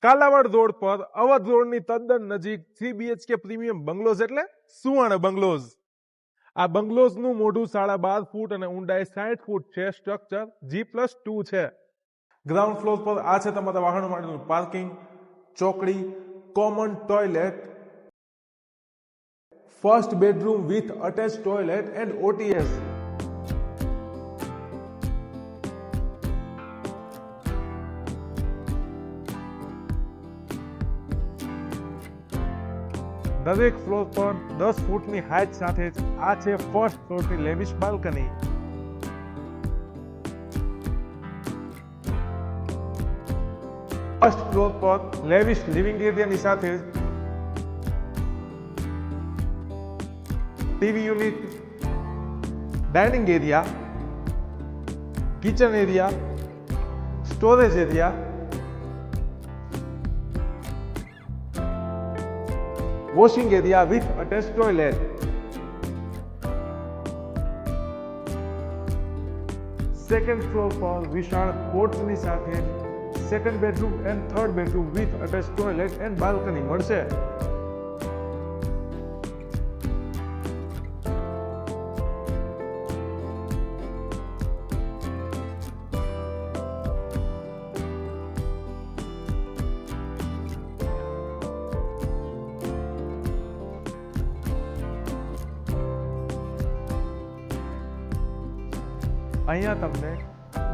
Kalavad road પર અવધ રોડની તદ્દન નજીક 3 BHK પ્રીમિયમ બંગલોઝ એટલે સુવર્ણ બંગલોઝ. આ બંગલોઝનું મોઢું 12.5 ફૂટ અને ઊંડાઈ 60 ફૂટ છે. સ્ટ્રક્ચર G+2 છે. ગ્રાઉન્ડ ફ્લોર પર આ છે તમારા વાહનો માટેનું પાર્કિંગ, ચોકડી, common toilet, first bedroom with attach toilet and OTS. દરેક ફ્લોર પર 10 ફૂટની હાઇટ સાથે જ આ છે ફર્સ્ટ ફ્લોરની લેવિશ બાલ્કની. ફર્સ્ટ ફ્લોર પર લેવિશ લિવિંગ એરિયાની સાથે જ TV unit, dining area, kitchen area, storage area, washing area with attach toilet. Second floor પર વિશાળ કોર્ટની સાથે second bedroom and third bedroom with attach toilet and balcony મળશે. અહીંયા તમને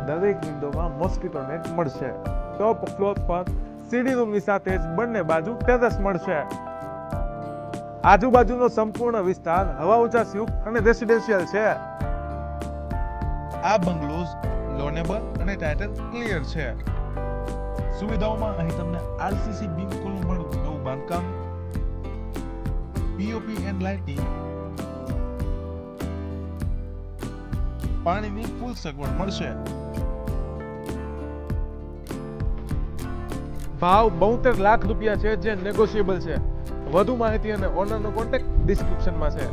દરેક વિન્ડોમાં મોસ્કીટો નેટ મળશે. ટોપ ફ્લોર પર સીડી રૂમની સાથે જ બંને બાજુ ટેરેસ મળશે. આજુબાજુનો સંપૂર્ણ વિસ્તાર હવા ઉજાસયુક્ત અને રેસિડેન્શિયલ છે. આ બંગલોઝ લોનેબલ અને ટાઇટલ ક્લિયર છે. સુવિધાઓમાં અહીં તમને RCC બીમ કોલમ વાળું નવું બાંધકામ, POP એન્ડ લાઇટિંગ, પાણીની ફૂલ સગવડ મળશે. ભાવ 72 લાખ રૂપિયા છે, જે નેગોશિયેબલ છે. વધુ માહિતી અને ઓનરનો કોન્ટેક્ટ ડિસ્ક્રિપ્શનમાં છે.